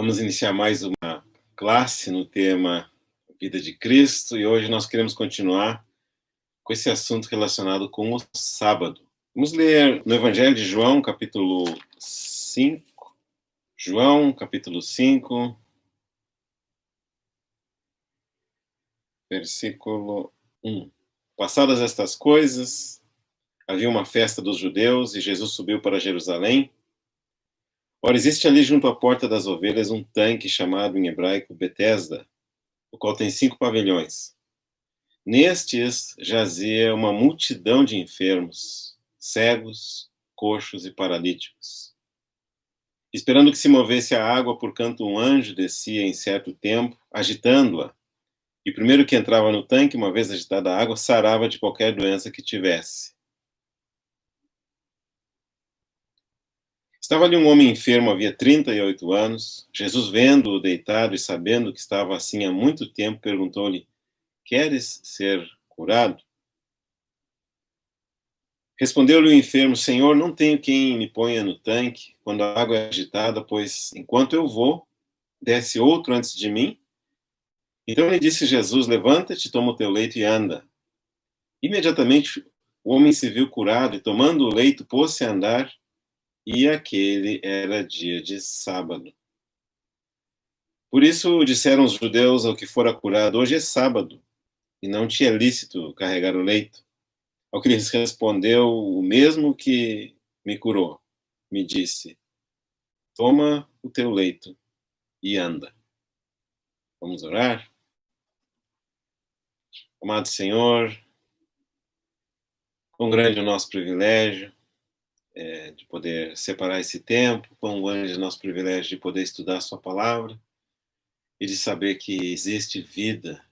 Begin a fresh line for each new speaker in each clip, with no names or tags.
Vamos iniciar mais uma classe no tema Vida de Cristo e hoje nós queremos continuar com esse assunto relacionado com o sábado. Vamos ler no Evangelho de João, capítulo 5. João, capítulo 5, versículo 1. Passadas estas coisas, havia uma festa dos judeus e Jesus subiu para Jerusalém. Ora, existe ali junto à porta das ovelhas um tanque chamado em hebraico Betesda, o qual tem 5 pavilhões. Nestes jazia uma multidão de enfermos, cegos, coxos e paralíticos. Esperando que se movesse a água, porquanto um anjo descia em certo tempo, agitando-a. E o primeiro que entrava no tanque, uma vez agitada a água, sarava de qualquer doença que tivesse. Estava ali um homem enfermo, havia 38 anos. Jesus, vendo-o deitado e sabendo que estava assim há muito tempo, perguntou-lhe: Queres ser curado? Respondeu-lhe o enfermo: Senhor, não tenho quem me ponha no tanque quando a água é agitada, pois enquanto eu vou, desce outro antes de mim. Então lhe disse Jesus: Levanta-te, toma o teu leito e anda. Imediatamente o homem se viu curado e, tomando o leito, pôs-se a andar, e aquele era dia de sábado. Por isso disseram os judeus ao que fora curado: Hoje é sábado, e não te é lícito carregar o leito. Ao que lhes respondeu o mesmo que me curou, me disse: Toma o teu leito e anda. Vamos orar? Amado Senhor, quão grande é o nosso privilégio de poder separar esse tempo, quão grande é o nosso privilégio de poder estudar a sua palavra e de saber que existe vida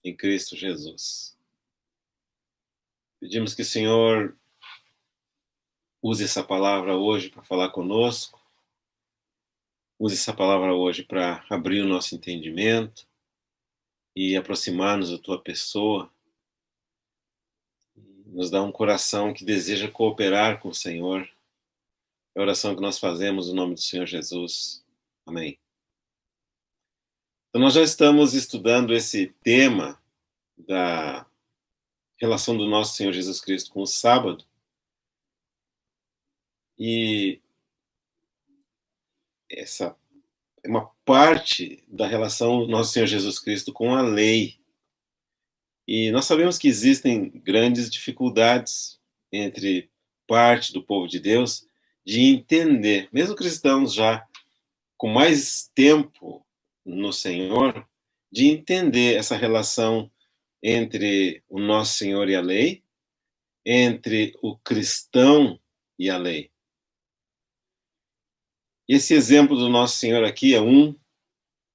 em Cristo Jesus. Pedimos que o Senhor use essa palavra hoje para falar conosco, use essa palavra hoje para abrir o nosso entendimento e aproximar-nos da tua pessoa, nos dá um coração que deseja cooperar com o Senhor. É a oração que nós fazemos no nome do Senhor Jesus. Amém. Então nós já estamos estudando esse tema da relação do nosso Senhor Jesus Cristo com o sábado. E essa é uma parte da relação do nosso Senhor Jesus Cristo com a lei. E nós sabemos que existem grandes dificuldades entre parte do povo de Deus de entender, mesmo cristãos já com mais tempo no Senhor, de entender essa relação entre o nosso Senhor e a lei, entre o cristão e a lei. Esse exemplo do nosso Senhor aqui é um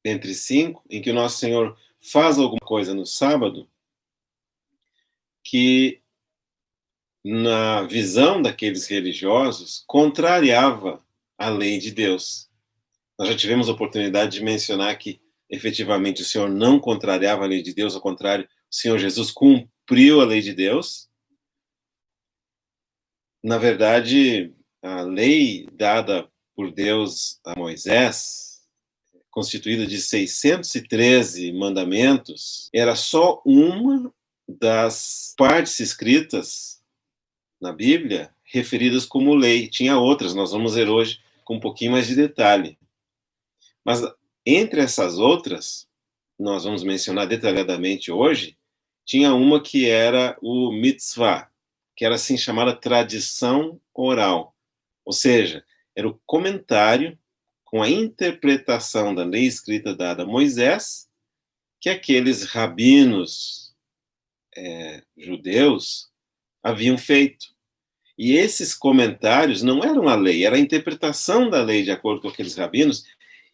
entre 5, em que o nosso Senhor faz alguma coisa no sábado que, na visão daqueles religiosos, contrariava a lei de Deus. Nós já tivemos a oportunidade de mencionar que, efetivamente, o Senhor não contrariava a lei de Deus, ao contrário, o Senhor Jesus cumpriu a lei de Deus. Na verdade, a lei dada por Deus a Moisés, constituída de 613 mandamentos, era só uma das partes escritas na Bíblia referidas como lei. Tinha outras, nós vamos ver hoje com um pouquinho mais de detalhe. Mas entre essas outras, nós vamos mencionar detalhadamente hoje, tinha uma que era o mitzvah, que era assim chamada tradição oral. Ou seja, era o comentário com a interpretação da lei escrita dada a Moisés, que aqueles rabinos judeus haviam feito. E esses comentários não eram a lei, era a interpretação da lei de acordo com aqueles rabinos.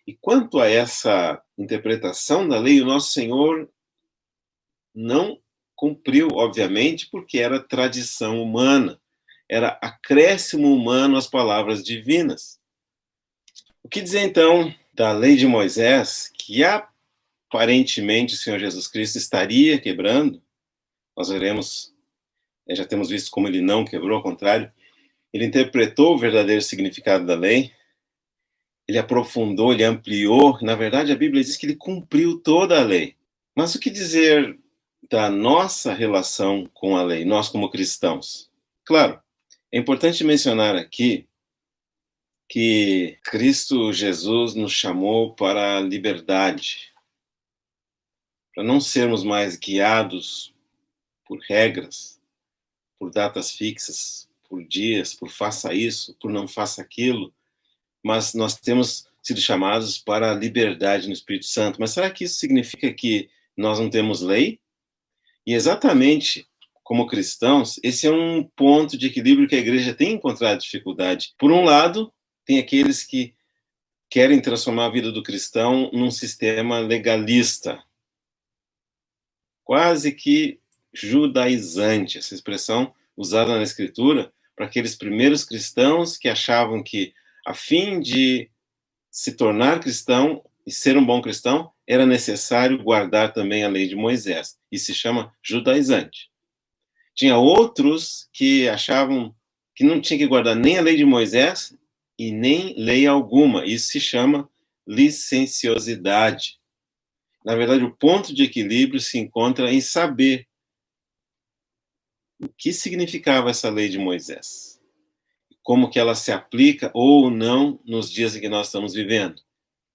E quanto a essa interpretação da lei, o nosso Senhor não cumpriu, obviamente, porque era tradição humana, era acréscimo humano às palavras divinas. O que dizer, então, da lei de Moisés, que aparentemente o Senhor Jesus Cristo estaria quebrando? Nós veremos, já temos visto como ele não quebrou, ao contrário, ele interpretou o verdadeiro significado da lei. ele aprofundou, ele ampliou. Na verdade, a Bíblia diz que ele cumpriu toda a lei. Mas o que dizer da nossa relação com a lei, nós como cristãos? Claro, é importante mencionar aqui que Cristo Jesus nos chamou para a liberdade, para não sermos mais guiados por regras, por datas fixas, por dias, por faça isso, por não faça aquilo, mas nós temos sido chamados para a liberdade no Espírito Santo. Mas será que isso significa que nós não temos lei? E exatamente como cristãos, esse é um ponto de equilíbrio que a igreja tem encontrado dificuldade. Por um lado, tem aqueles que querem transformar a vida do cristão num sistema legalista, quase que judaizante, essa expressão usada na Escritura para aqueles primeiros cristãos que achavam que, a fim de se tornar cristão e ser um bom cristão, era necessário guardar também a lei de Moisés. Isso se chama judaizante. Tinha outros que achavam que não tinha que guardar nem a lei de Moisés e nem lei alguma. Isso se chama licenciosidade. Na verdade, o ponto de equilíbrio se encontra em saber o que significava essa lei de Moisés, como que ela se aplica ou não nos dias em que nós estamos vivendo.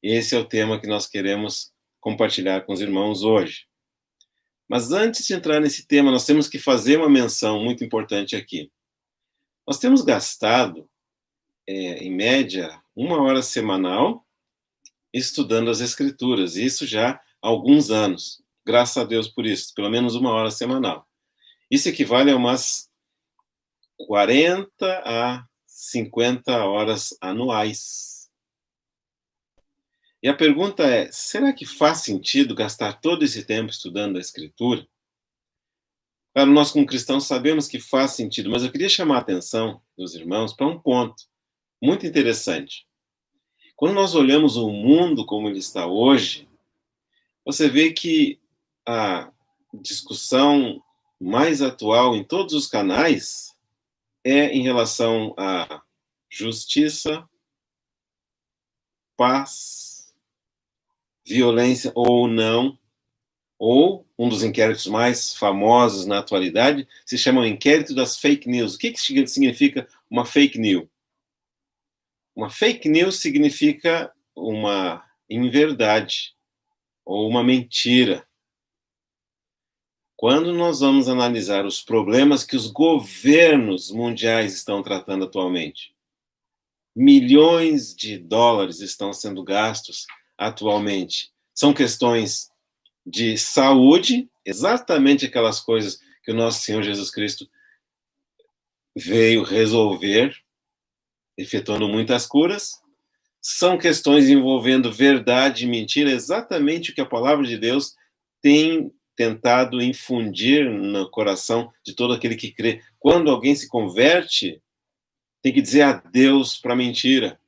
Esse é o tema que nós queremos compartilhar com os irmãos hoje. Mas antes de entrar nesse tema, nós temos que fazer uma menção muito importante aqui. Nós temos gastado, em média, 1 hora semanal estudando as Escrituras, e isso já há alguns anos. Graças a Deus por isso, pelo menos 1 hora semanal. Isso equivale a umas 40 a 50 horas anuais. E a pergunta é, será que faz sentido gastar todo esse tempo estudando a Escritura? Claro, nós como cristãos sabemos que faz sentido, mas eu queria chamar a atenção dos irmãos para um ponto muito interessante. Quando nós olhamos o mundo como ele está hoje, você vê que a discussão mais atual em todos os canais é em relação à justiça, paz, violência ou não, ou um dos inquéritos mais famosos na atualidade se chama o inquérito das fake news. O que significa uma fake news? Uma fake news significa uma inverdade ou uma mentira. Quando nós vamos analisar os problemas que os governos mundiais estão tratando atualmente, milhões de dólares estão sendo gastos atualmente. São questões de saúde, exatamente aquelas coisas que o nosso Senhor Jesus Cristo veio resolver, efetuando muitas curas. São questões envolvendo verdade e mentira, exatamente o que a palavra de Deus tem tentado infundir no coração de todo aquele que crê. Quando alguém se converte, tem que dizer adeus para a mentira.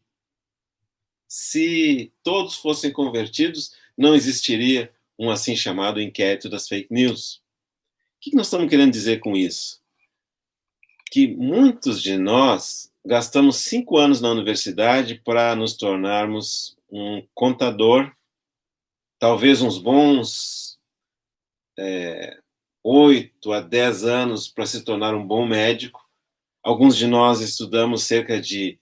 Se todos fossem convertidos, não existiria um assim chamado inquérito das fake news. O que nós estamos querendo dizer com isso? Que muitos de nós gastamos 5 anos na universidade para nos tornarmos um contador, talvez uns bons 8 a 10 anos para se tornar um bom médico. Alguns de nós estudamos cerca de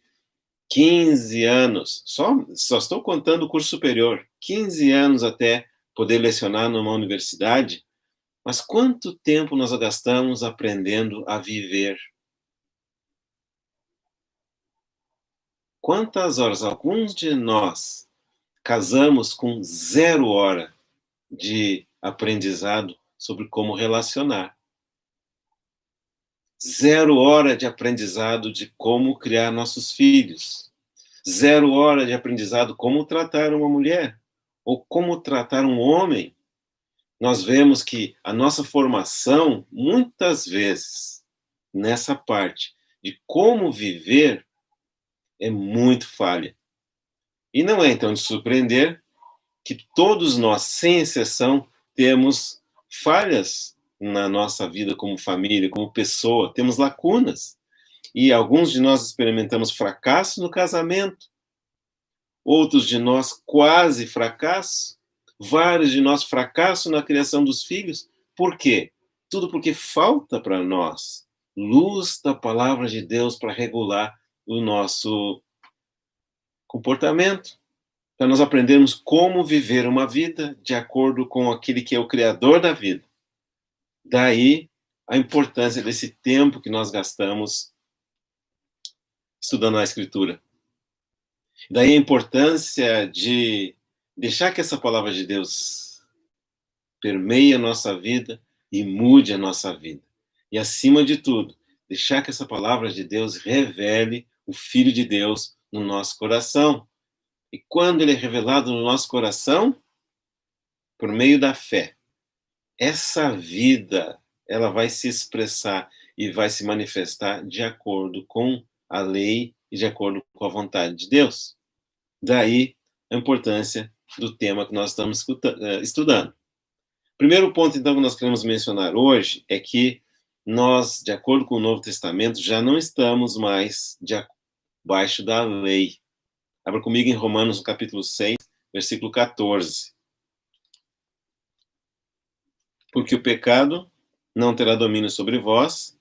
15 anos, só estou contando o curso superior, 15 anos até poder lecionar numa universidade, mas quanto tempo nós gastamos aprendendo a viver? Quantas horas? Alguns de nós casamos com 0 hora de aprendizado sobre como relacionar. 0 hora de aprendizado de como criar nossos filhos. 0 hora de aprendizado como tratar uma mulher ou como tratar um homem. Nós vemos que a nossa formação, muitas vezes, nessa parte de como viver, é muito falha. E não é, então, de surpreender que todos nós, sem exceção, temos falhas na nossa vida como família, como pessoa, temos lacunas. E alguns de nós experimentamos fracasso no casamento. outros de nós quase fracasso, vários de nós fracasso na criação dos filhos. Por quê? Tudo porque falta para nós luz da palavra de Deus para regular o nosso comportamento, para nós aprendermos como viver uma vida de acordo com aquele que é o Criador da vida. Daí a importância desse tempo que nós gastamos estudando a Escritura. Daí a importância de deixar que essa palavra de Deus permeie a nossa vida e mude a nossa vida. E, acima de tudo, deixar que essa palavra de Deus revele o Filho de Deus no nosso coração. E quando ele é revelado no nosso coração, por meio da fé, essa vida, ela vai se expressar e vai se manifestar de acordo com a lei e de acordo com a vontade de Deus. Daí a importância do tema que nós estamos estudando. Primeiro ponto, então, que nós queremos mencionar hoje é que nós, de acordo com o Novo Testamento, já não estamos mais debaixo da lei. Abra comigo em Romanos, no capítulo 6, versículo 14. Porque o pecado não terá domínio sobre vós,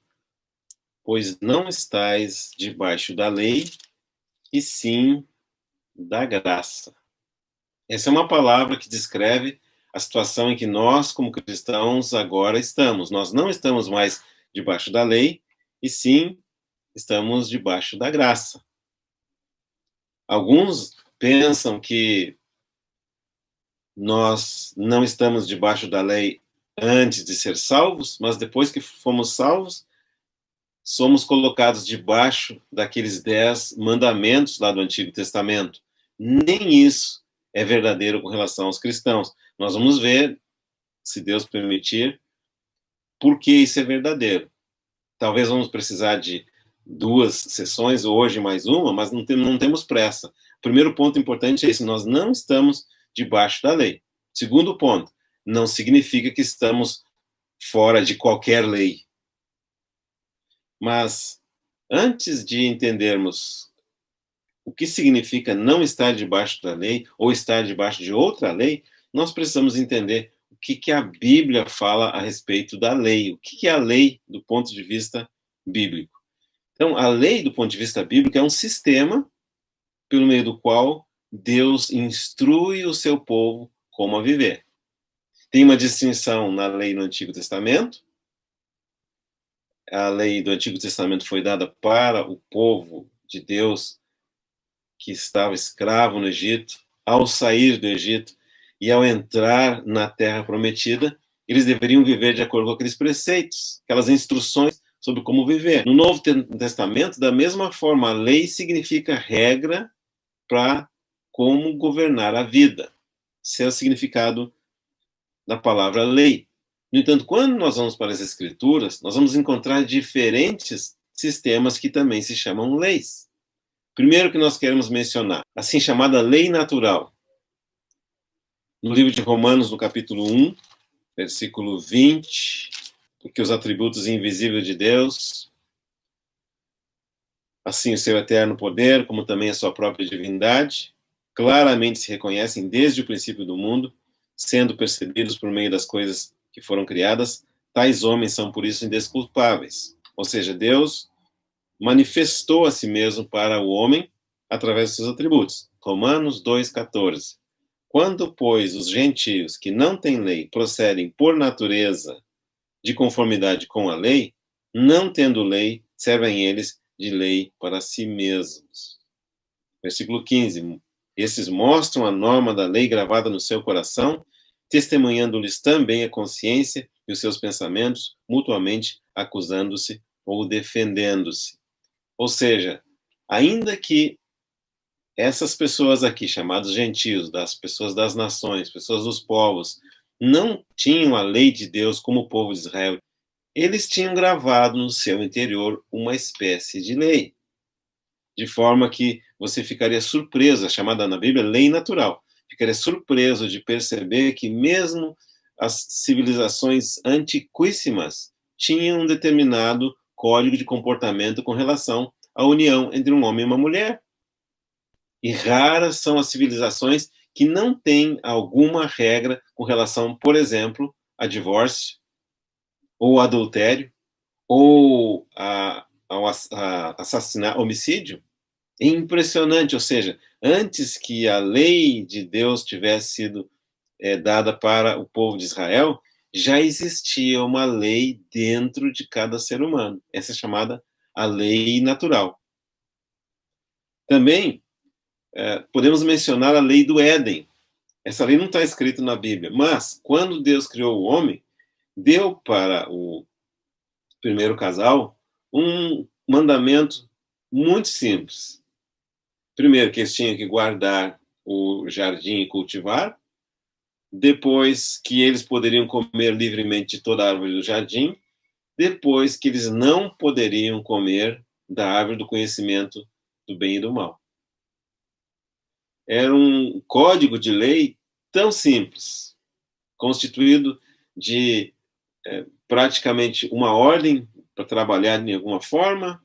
pois não estáis debaixo da lei, e sim da graça. Essa é uma palavra que descreve a situação em que nós, como cristãos, agora estamos. Nós não estamos mais debaixo da lei, e sim estamos debaixo da graça. Alguns pensam que nós não estamos debaixo da lei antes de ser salvos, mas depois que fomos salvos, somos colocados debaixo daqueles 10 mandamentos lá do Antigo Testamento. Nem isso é verdadeiro com relação aos cristãos. Nós vamos ver, se Deus permitir, por que isso é verdadeiro. Talvez vamos precisar de 2 sessões, hoje mais uma, mas não temos pressa. O primeiro ponto importante é esse: nós não estamos debaixo da lei. Segundo ponto, não significa que estamos fora de qualquer lei. Mas, antes de entendermos o que significa não estar debaixo da lei ou estar debaixo de outra lei, nós precisamos entender o que a Bíblia fala a respeito da lei. O que é a lei do ponto de vista bíblico? Então, a lei do ponto de vista bíblico é um sistema pelo meio do qual Deus instrui o seu povo como a viver. Tem uma distinção na lei no Antigo Testamento. A lei do Antigo Testamento foi dada para o povo de Deus que estava escravo no Egito. Ao sair do Egito e ao entrar na Terra Prometida, eles deveriam viver de acordo com aqueles preceitos, aquelas instruções sobre como viver. No Novo Testamento, da mesma forma, a lei significa regra para como governar a vida. Esse é o significado da palavra lei. No entanto, quando nós vamos para as Escrituras, nós vamos encontrar diferentes sistemas que também se chamam leis. Primeiro que nós queremos mencionar, assim chamada lei natural. No livro de Romanos, no capítulo 1, versículo 20, porque os atributos invisíveis de Deus, assim o seu eterno poder, como também a sua própria divindade, claramente se reconhecem desde o princípio do mundo, sendo percebidos por meio das coisas que foram criadas, tais homens são por isso indesculpáveis. Ou seja, Deus manifestou a si mesmo para o homem através dos seus atributos. Romanos 2,14. Quando, pois, os gentios que não têm lei procedem por natureza de conformidade com a lei, não tendo lei, servem eles de lei para si mesmos. Versículo 15. Esses mostram a norma da lei gravada no seu coração, testemunhando-lhes também a consciência e os seus pensamentos, mutuamente acusando-se ou defendendo-se. Ou seja, ainda que essas pessoas aqui, chamados gentios, das pessoas das nações, pessoas dos povos, não tinham a lei de Deus como o povo de Israel, eles tinham gravado no seu interior uma espécie de lei, de forma que você ficaria surpreso, chamada na Bíblia lei natural, ficaria surpreso de perceber que mesmo as civilizações antiquíssimas tinham um determinado código de comportamento com relação à união entre um homem e uma mulher. E raras são as civilizações que não têm alguma regra com relação, por exemplo, a divórcio, ou adultério, ou ao assassinato, homicídio. É impressionante, ou seja, antes que a lei de Deus tivesse sido dada para o povo de Israel, já existia uma lei dentro de cada ser humano. Essa é chamada a lei natural. Também podemos mencionar a lei do Éden. Essa lei não está escrita na Bíblia, mas quando Deus criou o homem, deu para o primeiro casal um mandamento muito simples. Primeiro, que eles tinham que guardar o jardim e cultivar. Depois, que eles poderiam comer livremente de toda a árvore do jardim. Depois, que eles não poderiam comer da árvore do conhecimento do bem e do mal. Era um código de lei tão simples, constituído de praticamente uma ordem para trabalhar de alguma forma,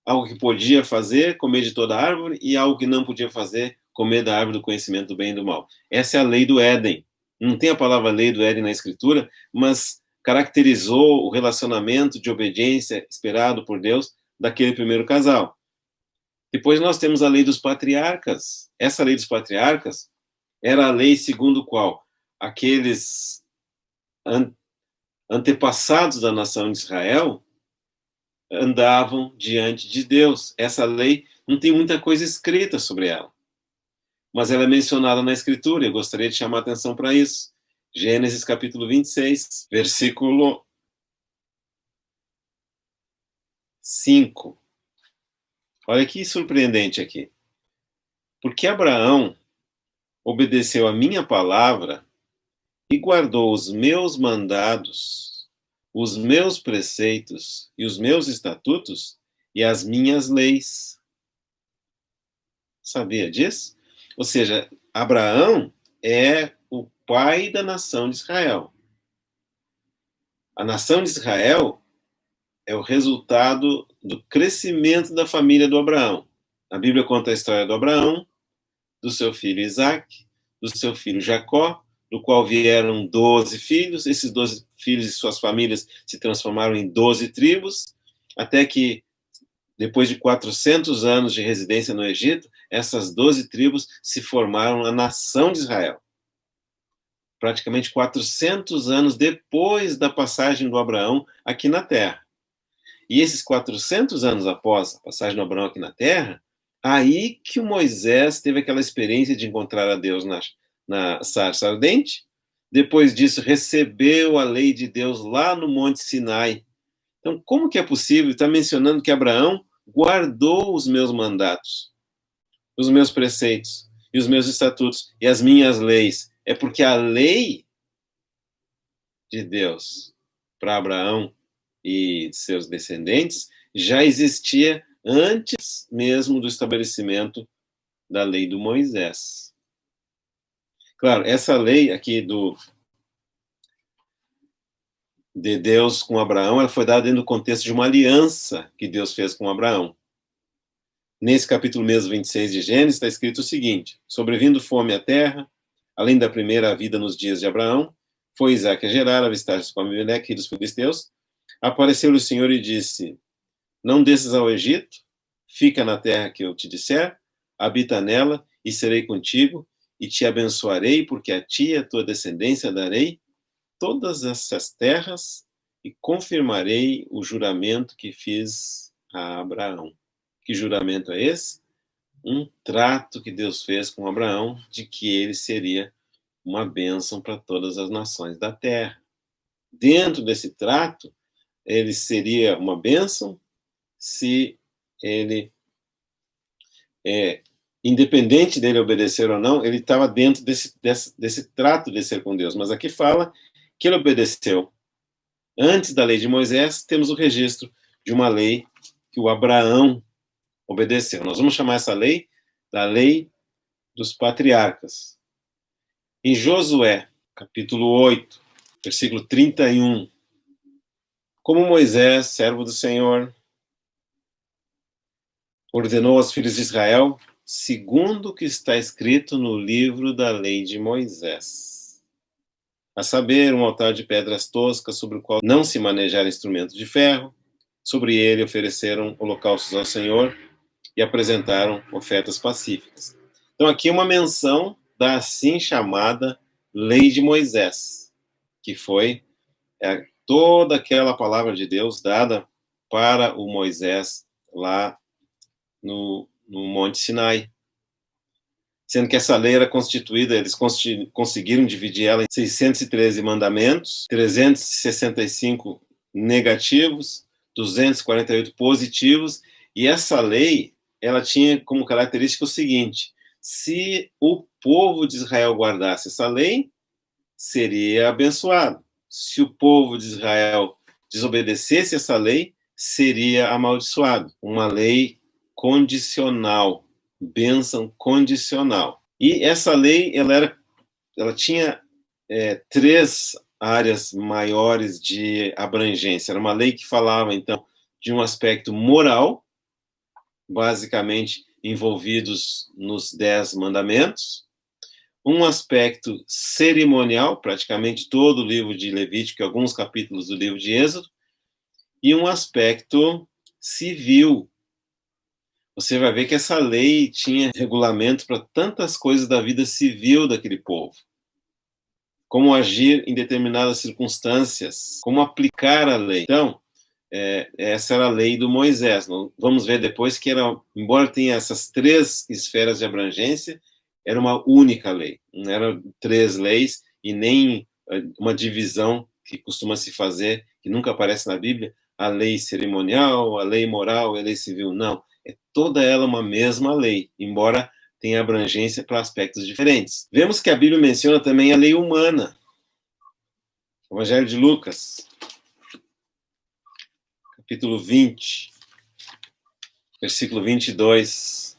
algo que podia fazer, comer de toda a árvore, e algo que não podia fazer, comer da árvore do conhecimento do bem e do mal. Essa é a lei do Éden. Não tem a palavra lei do Éden na Escritura, mas caracterizou o relacionamento de obediência esperado por Deus daquele primeiro casal. Depois nós temos a lei dos patriarcas. Essa lei dos patriarcas era a lei segundo qual aqueles antepassados da nação de Israel andavam diante de Deus. Essa lei não tem muita coisa escrita sobre ela, mas ela é mencionada na Escritura, e eu gostaria de chamar a atenção para isso. Gênesis capítulo 26, versículo 5. Olha que surpreendente aqui. Porque Abraão obedeceu a minha palavra e guardou os meus mandados, os meus preceitos e os meus estatutos e as minhas leis. Sabia disso? Ou seja, Abraão é o pai da nação de Israel. A nação de Israel é o resultado do crescimento da família do Abraão. A Bíblia conta a história do Abraão, do seu filho Isaac, do seu filho Jacó, do qual vieram 12 filhos. Esses 12 filhos e suas famílias se transformaram em 12 tribos, até que, depois de 400 anos de residência no Egito, essas 12 tribos se formaram a nação de Israel. Praticamente 400 anos depois da passagem do Abraão aqui na Terra. E esses 400 anos após a passagem do Abraão aqui na Terra, aí que o Moisés teve aquela experiência de encontrar a Deus na sarça ardente. Depois disso, recebeu a lei de Deus lá no Monte Sinai. Então, como que é possível? Está mencionando que Abraão guardou os meus mandatos, os meus preceitos, e os meus estatutos, e as minhas leis. É porque a lei de Deus para Abraão e seus descendentes já existia antes mesmo do estabelecimento da lei do Moisés. Claro, essa lei aqui de Deus com Abraão, ela foi dada dentro do contexto de uma aliança que Deus fez com Abraão. Nesse capítulo mesmo 26 de Gênesis está escrito o seguinte: sobrevindo fome à terra, além da primeira vida nos dias de Abraão, foi Isaque a Gerar, avistar-se com Abimeleque, rei dos filisteus. Apareceu-lhe o Senhor e disse: não desças ao Egito, fica na terra que eu te disser, habita nela, e serei contigo, e te abençoarei, porque a ti e a tua descendência darei todas essas terras, e confirmarei o juramento que fiz a Abraão. Que juramento é esse? Um trato que Deus fez com Abraão de que ele seria uma bênção para todas as nações da terra. Dentro desse trato, ele seria uma bênção se ele, independente dele obedecer ou não, ele estava dentro desse trato de ser com Deus. Mas aqui fala que ele obedeceu. Antes da lei de Moisés, temos o registro de uma lei que o Abraão obedeceu. Nós vamos chamar essa lei da lei dos patriarcas. Em Josué, capítulo 8, versículo 31, como Moisés, servo do Senhor, ordenou aos filhos de Israel segundo o que está escrito no livro da lei de Moisés. A saber, um altar de pedras toscas sobre o qual não se manejar instrumento de ferro. Sobre ele ofereceram holocaustos ao Senhor e apresentaram ofertas pacíficas. Então aqui uma menção da assim chamada lei de Moisés, que foi toda aquela palavra de Deus dada para o Moisés lá no Monte Sinai. Sendo que essa lei era constituída, eles conseguiram dividir ela em 613 mandamentos, 365 negativos, 248 positivos, e essa lei, ela tinha como característica o seguinte: se o povo de Israel guardasse essa lei, seria abençoado. Se o povo de Israel desobedecesse essa lei, seria amaldiçoado. Uma lei condicional, bênção condicional. E essa lei, ela tinha 3 áreas maiores de abrangência. Era uma lei que falava, então, de um aspecto moral, basicamente envolvidos nos 10 mandamentos, um aspecto cerimonial, praticamente todo o livro de Levítico e alguns capítulos do livro de Êxodo, e um aspecto civil. Você vai ver que essa lei tinha regulamento para tantas coisas da vida civil daquele povo. Como agir em determinadas circunstâncias, como aplicar a lei. Então, essa era a lei do Moisés. Vamos ver depois que embora tenha essas 3 esferas de abrangência, era uma única lei. Não eram 3 leis e nem uma divisão que costuma se fazer, que nunca aparece na Bíblia, a lei cerimonial, a lei moral e a lei civil. Não, é toda ela uma mesma lei, embora tenha abrangência para aspectos diferentes. Vemos que a Bíblia menciona também a lei humana. Evangelho de Lucas, capítulo 20, versículo 22.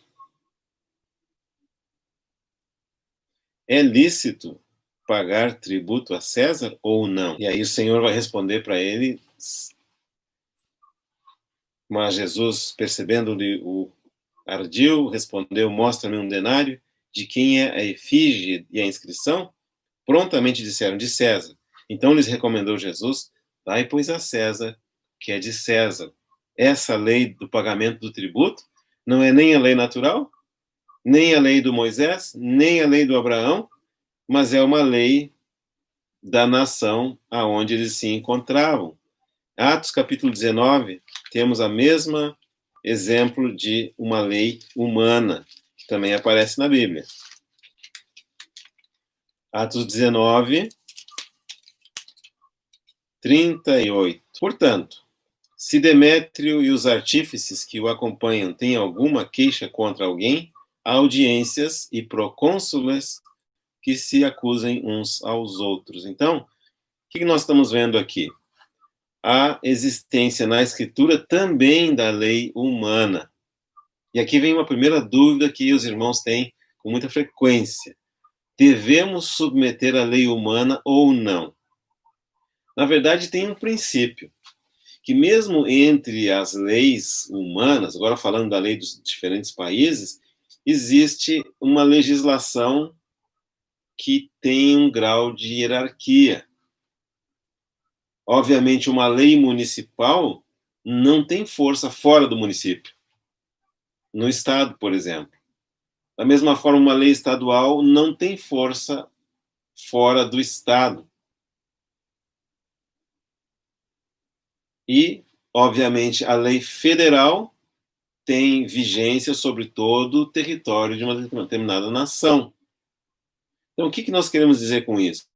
É lícito pagar tributo a César ou não? E aí o Senhor vai responder para ele, mas Jesus, percebendo-lhe o ardil, respondeu: mostra-me um denário, de quem é a efígie e a inscrição? Prontamente disseram: de César. Então lhes recomendou Jesus: dai, pois, a César, que é de César. Essa lei do pagamento do tributo não é nem a lei natural, nem a lei do Moisés, nem a lei do Abraão, mas é uma lei da nação aonde eles se encontravam. Atos capítulo 19, temos a mesma exemplo de uma lei humana, que também aparece na Bíblia. Atos 19, 38. Portanto, se Demétrio e os artífices que o acompanham têm alguma queixa contra alguém, há audiências e procônsules que se acusem uns aos outros. Então, o que nós estamos vendo aqui? A existência na Escritura também da lei humana. E aqui vem uma primeira dúvida que os irmãos têm com muita frequência. Devemos submeter a lei humana ou não? Na verdade, tem um princípio, que mesmo entre as leis humanas, agora falando da lei dos diferentes países, existe uma legislação que tem um grau de hierarquia. Obviamente, uma lei municipal não tem força fora do município. No estado, por exemplo. Da mesma forma, uma lei estadual não tem força fora do estado. E, obviamente, a lei federal tem vigência sobre todo o território de uma determinada nação. Então, o que nós queremos dizer com isso?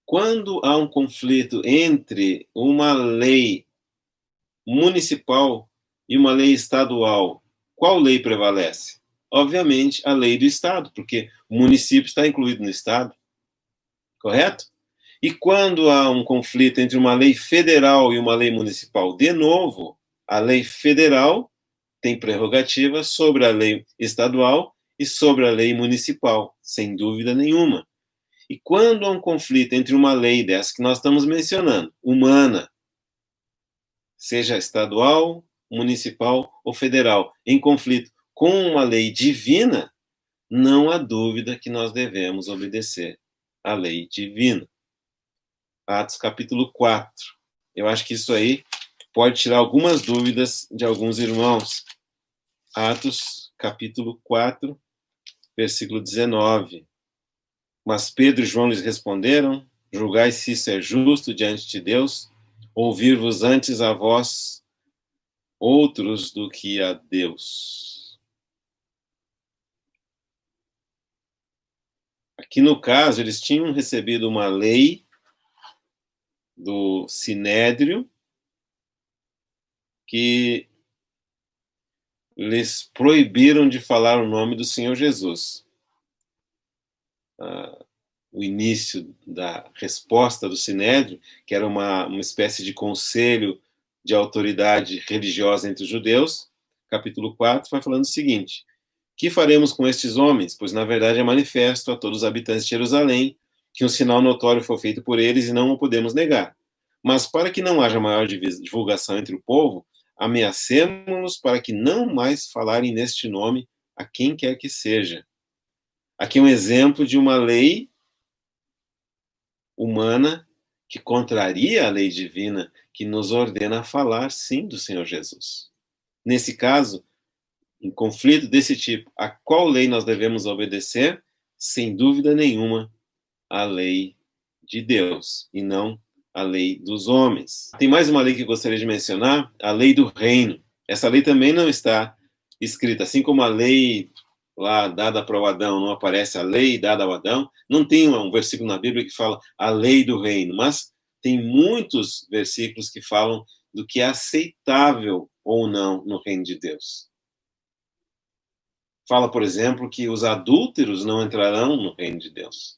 Quando há um conflito entre uma lei municipal e uma lei estadual, qual lei prevalece? Obviamente, a lei do Estado, porque o município está incluído no Estado, correto? E quando há um conflito entre uma lei federal e uma lei municipal, de novo, a lei federal tem prerrogativa sobre a lei estadual e sobre a lei municipal, sem dúvida nenhuma. E quando há um conflito entre uma lei dessa que nós estamos mencionando, humana, seja estadual, municipal ou federal, em conflito com uma lei divina, não há dúvida que nós devemos obedecer à lei divina. Atos capítulo 4. Eu acho que isso aí pode tirar algumas dúvidas de alguns irmãos. Atos capítulo 4, versículo 19. Mas Pedro e João lhes responderam: julgai se isso é justo diante de Deus, ouvir-vos antes a vós outros do que a Deus. Aqui no caso, eles tinham recebido uma lei do Sinédrio que lhes proibiram de falar o nome do Senhor Jesus. O início da resposta do Sinédrio, que era uma espécie de conselho de autoridade religiosa entre os judeus, capítulo 4, vai falando o seguinte: que faremos com estes homens? Pois, na verdade, é manifesto a todos os habitantes de Jerusalém que um sinal notório foi feito por eles e não o podemos negar. Mas, para que não haja maior divulgação entre o povo, ameacemos-nos para que não mais falarem neste nome a quem quer que seja. Aqui um exemplo de uma lei humana que contraria a lei divina, que nos ordena a falar, sim, do Senhor Jesus. Nesse caso, em conflito desse tipo, a qual lei nós devemos obedecer? Sem dúvida nenhuma, a lei de Deus, e não a lei dos homens. Tem mais uma lei que eu gostaria de mencionar, a lei do reino. Essa lei também não está escrita, assim como a lei lá dada para o Adão, não aparece a lei dada ao Adão, não tem um versículo na Bíblia que fala a lei do reino, mas tem muitos versículos que falam do que é aceitável ou não no reino de Deus. Fala, por exemplo, que os adúlteros não entrarão no reino de Deus.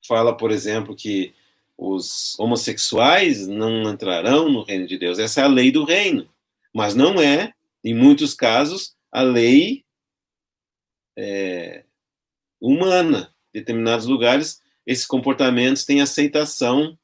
Fala, por exemplo, que os homossexuais não entrarão no reino de Deus. Essa é a lei do reino. Mas não é, em muitos casos, a lei humana. Em determinados lugares, esses comportamentos têm aceitação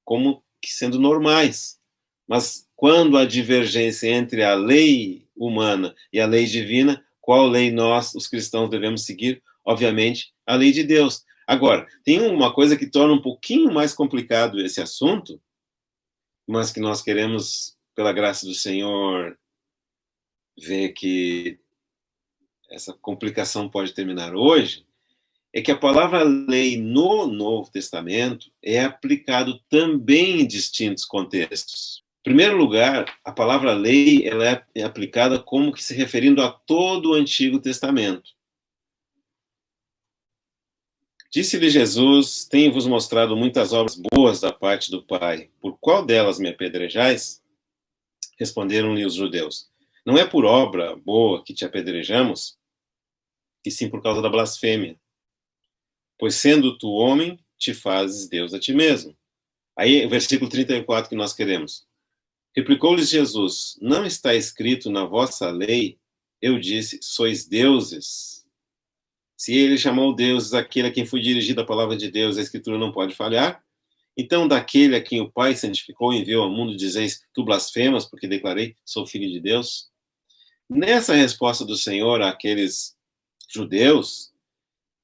como que sendo normais. Mas quando há divergência entre a lei humana e a lei divina, qual lei nós, os cristãos, devemos seguir? Obviamente, a lei de Deus. Agora, tem uma coisa que torna um pouquinho mais complicado esse assunto, mas que nós queremos, pela graça do Senhor, ver que essa complicação pode terminar hoje, é que a palavra lei no Novo Testamento é aplicado também em distintos contextos. Em primeiro lugar, a palavra lei ela é aplicada como que se referindo a todo o Antigo Testamento. Disse-lhe Jesus: tenho-vos mostrado muitas obras boas da parte do Pai. Por qual delas me apedrejais? Responderam-lhe os judeus: não é por obra boa que te apedrejamos, e sim por causa da blasfêmia. Pois sendo tu homem, te fazes Deus a ti mesmo. Aí, o versículo 34 que nós queremos. Replicou-lhes Jesus: não está escrito na vossa lei, eu disse, sois deuses. Se ele chamou deuses aquele a quem foi dirigida a palavra de Deus, a Escritura não pode falhar. Então, daquele a quem o Pai santificou e enviou ao mundo, dizeis, tu blasfemas, porque declarei, sou filho de Deus? Nessa resposta do Senhor àqueles judeus,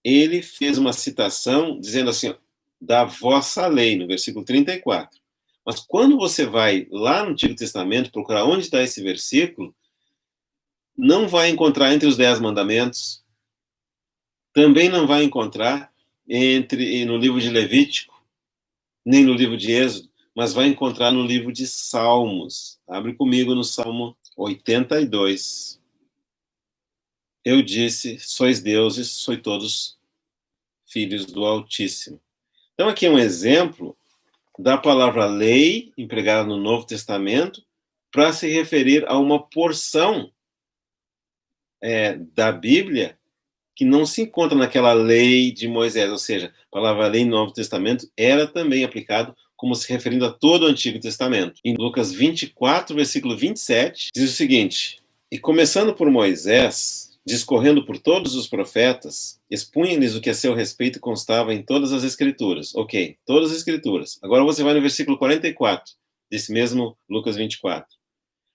ele fez uma citação dizendo assim, da vossa lei, no versículo 34. Mas quando você vai lá no Antigo Testamento procurar onde está esse versículo, não vai encontrar entre os 10 mandamentos, também não vai encontrar no livro de Levítico, nem no livro de Êxodo, mas vai encontrar no livro de Salmos. Abre comigo no Salmo 82. Eu disse, sois deuses, sois todos filhos do Altíssimo. Então aqui é um exemplo da palavra lei, empregada no Novo Testamento, para se referir a uma porção da Bíblia que não se encontra naquela lei de Moisés, ou seja, a palavra lei no Novo Testamento era também aplicado como se referindo a todo o Antigo Testamento. Em Lucas 24, versículo 27, diz o seguinte: e começando por Moisés, discorrendo por todos os profetas, expunha-lhes o que a seu respeito constava em todas as Escrituras. Ok, todas as Escrituras. Agora você vai no versículo 44, desse mesmo Lucas 24.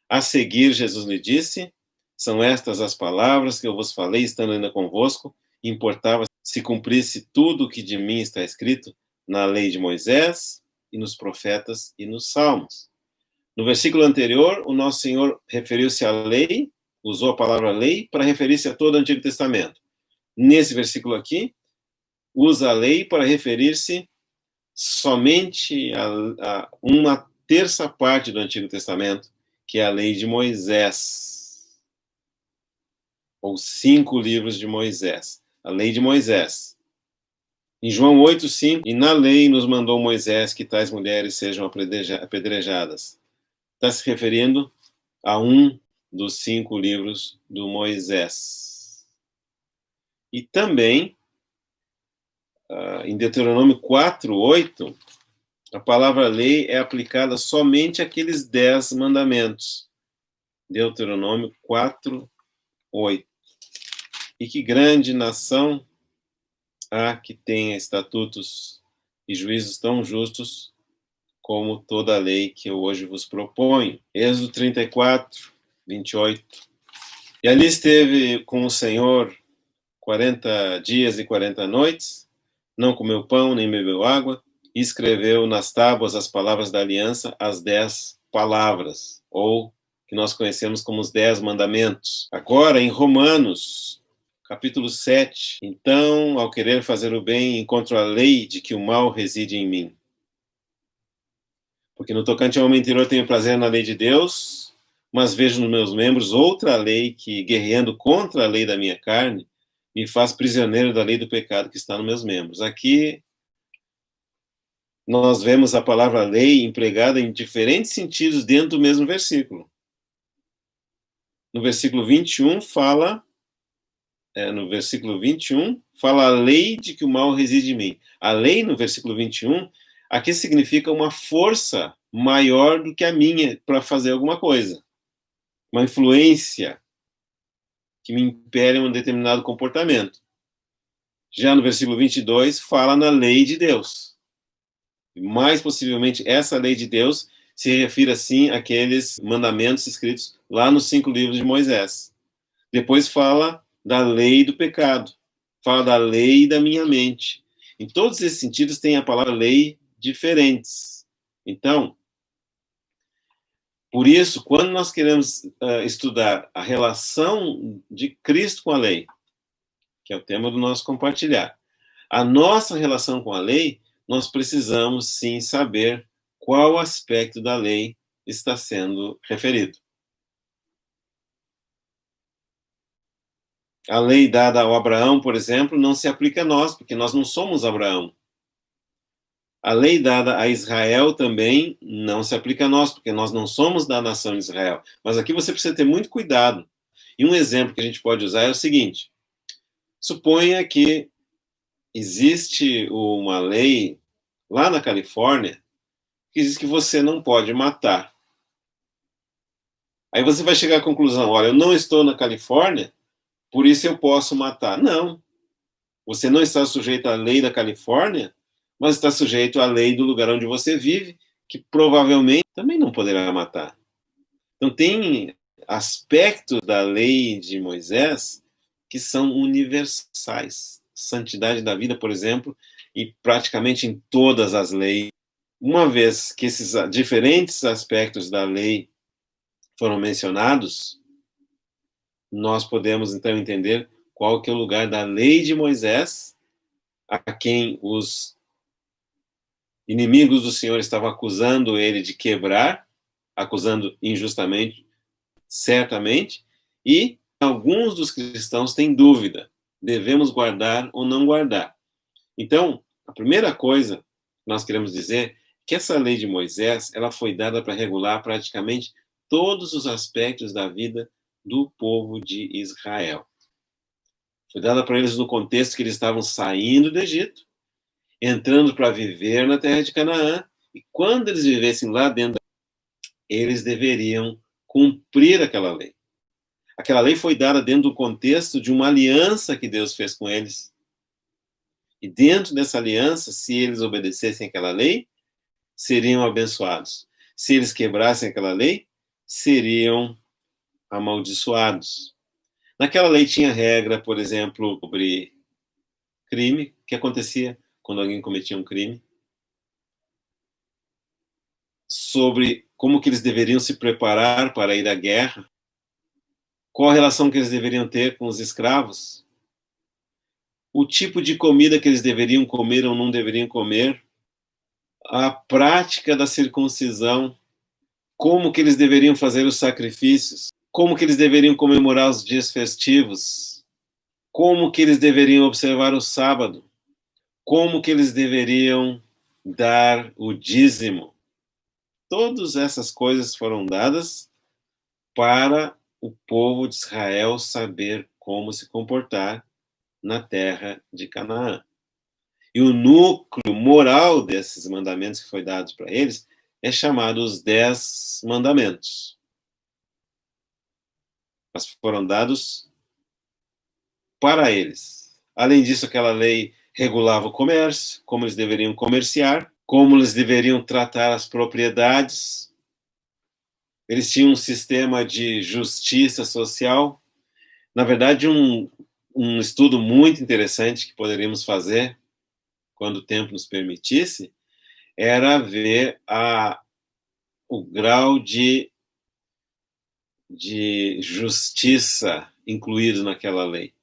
A seguir, Jesus lhe disse: são estas as palavras que eu vos falei, estando ainda convosco. Importava se cumprisse tudo o que de mim está escrito na lei de Moisés, e nos profetas e nos salmos. No versículo anterior, o nosso Senhor referiu-se à lei, usou a palavra lei para referir-se a todo o Antigo Testamento. Nesse versículo aqui, usa a lei para referir-se somente a uma terça parte do Antigo Testamento, que é a lei de Moisés, ou 5 livros de Moisés. A lei de Moisés. Em João 8:5, e na lei nos mandou Moisés que tais mulheres sejam apedrejadas. Está se referindo a um dos 5 livros do Moisés. E também, em Deuteronômio 4:8, a palavra lei é aplicada somente àqueles 10 mandamentos. Deuteronômio 4:8. E que grande nação há que tenha estatutos e juízos tão justos como toda a lei que eu hoje vos proponho. Êxodo 34:28. E ali esteve com o Senhor 40 dias e 40 noites, não comeu pão nem bebeu água, e escreveu nas tábuas as palavras da aliança, as 10 palavras, ou que nós conhecemos como os 10 mandamentos. Agora, em Romanos, capítulo 7, então, ao querer fazer o bem, encontro a lei de que o mal reside em mim. Porque no tocante ao homem interior tenho prazer na lei de Deus, mas vejo nos meus membros outra lei que, guerreando contra a lei da minha carne, me faz prisioneiro da lei do pecado que está nos meus membros. Aqui nós vemos a palavra lei empregada em diferentes sentidos dentro do mesmo versículo. No versículo 21 fala a lei de que o mal reside em mim. A lei, no versículo 21, aqui significa uma força maior do que a minha para fazer alguma coisa. Uma influência que me impere um determinado comportamento. Já no versículo 22, fala na lei de Deus. E mais possivelmente, essa lei de Deus se refere, assim, àqueles mandamentos escritos lá nos 5 livros de Moisés. Depois fala da lei do pecado. Fala da lei da minha mente. Em todos esses sentidos, tem a palavra lei diferentes. Então, por isso, quando nós queremos estudar a relação de Cristo com a lei, que é o tema do nosso compartilhar, a nossa relação com a lei, nós precisamos sim saber qual aspecto da lei está sendo referido. A lei dada ao Abraão, por exemplo, não se aplica a nós, porque nós não somos Abraão. A lei dada a Israel também não se aplica a nós, porque nós não somos da nação de Israel. Mas aqui você precisa ter muito cuidado. E um exemplo que a gente pode usar é o seguinte: suponha que existe uma lei lá na Califórnia que diz que você não pode matar. Aí você vai chegar à conclusão: olha, eu não estou na Califórnia, por isso eu posso matar. Não. Você não está sujeito à lei da Califórnia, mas está sujeito à lei do lugar onde você vive, que provavelmente também não poderá matar. Então, tem aspectos da lei de Moisés que são universais. Santidade da vida, por exemplo, e praticamente em todas as leis. Uma vez que esses diferentes aspectos da lei foram mencionados, nós podemos então entender qual que é o lugar da lei de Moisés, a quem os inimigos do Senhor estavam acusando ele de quebrar, acusando injustamente, certamente, e alguns dos cristãos têm dúvida, devemos guardar ou não guardar. Então, a primeira coisa que nós queremos dizer é que essa lei de Moisés, ela foi dada para regular praticamente todos os aspectos da vida do povo de Israel. Foi dada para eles no contexto que eles estavam saindo do Egito, entrando para viver na terra de Canaã, e quando eles vivessem lá dentro, eles deveriam cumprir aquela lei. Aquela lei foi dada dentro do contexto de uma aliança que Deus fez com eles. E dentro dessa aliança, se eles obedecessem aquela lei, seriam abençoados. Se eles quebrassem aquela lei, seriam amaldiçoados. Naquela lei tinha regra, por exemplo, sobre crime, o que acontecia quando alguém cometia um crime, sobre como que eles deveriam se preparar para ir à guerra, qual a relação que eles deveriam ter com os escravos, o tipo de comida que eles deveriam comer ou não deveriam comer, a prática da circuncisão, como que eles deveriam fazer os sacrifícios, como que eles deveriam comemorar os dias festivos, como que eles deveriam observar o sábado, como que eles deveriam dar o dízimo. Todas essas coisas foram dadas para o povo de Israel saber como se comportar na terra de Canaã. E o núcleo moral desses mandamentos que foi dado para eles é chamado os 10 mandamentos. Mas foram dados para eles. Além disso, aquela lei regulava o comércio, como eles deveriam comerciar, como eles deveriam tratar as propriedades. Eles tinham um sistema de justiça social. Na verdade, um estudo muito interessante que poderíamos fazer, quando o tempo nos permitisse, era ver o grau de justiça incluído naquela lei.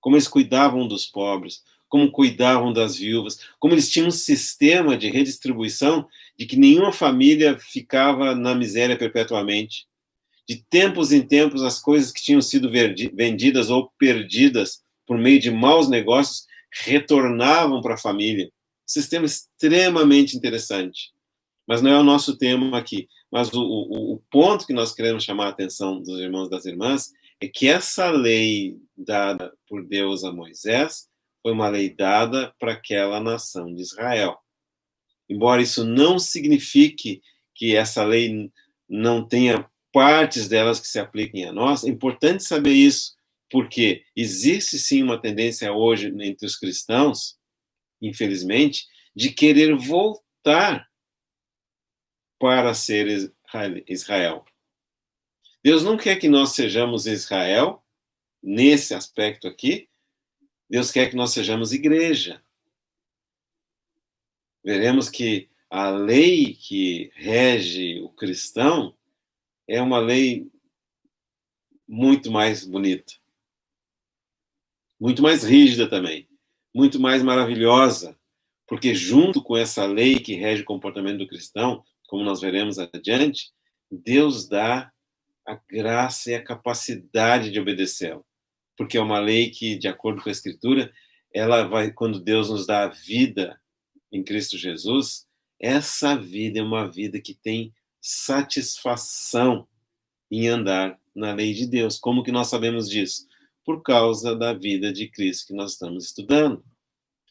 Como eles cuidavam dos pobres, como cuidavam das viúvas, como eles tinham um sistema de redistribuição de que nenhuma família ficava na miséria perpetuamente. De tempos em tempos, as coisas que tinham sido vendidas ou perdidas por meio de maus negócios retornavam para a família. Sistema extremamente interessante. Mas não é o nosso tema aqui. Mas o ponto que nós queremos chamar a atenção dos irmãos e das irmãs é que essa lei dada por Deus a Moisés foi uma lei dada para aquela nação de Israel. Embora isso não signifique que essa lei não tenha partes delas que se apliquem a nós, é importante saber isso, porque existe sim uma tendência hoje entre os cristãos, infelizmente, de querer voltar para ser Israel. Deus não quer que nós sejamos Israel, nesse aspecto aqui. Deus quer que nós sejamos igreja. Veremos que a lei que rege o cristão é uma lei muito mais bonita, muito mais rígida também, muito mais maravilhosa, porque junto com essa lei que rege o comportamento do cristão, como nós veremos adiante, Deus dá a graça e a capacidade de obedecê-la, porque é uma lei que, de acordo com a Escritura, ela vai, quando Deus nos dá a vida em Cristo Jesus, essa vida é uma vida que tem satisfação em andar na lei de Deus. Como que nós sabemos disso? Por causa da vida de Cristo que nós estamos estudando.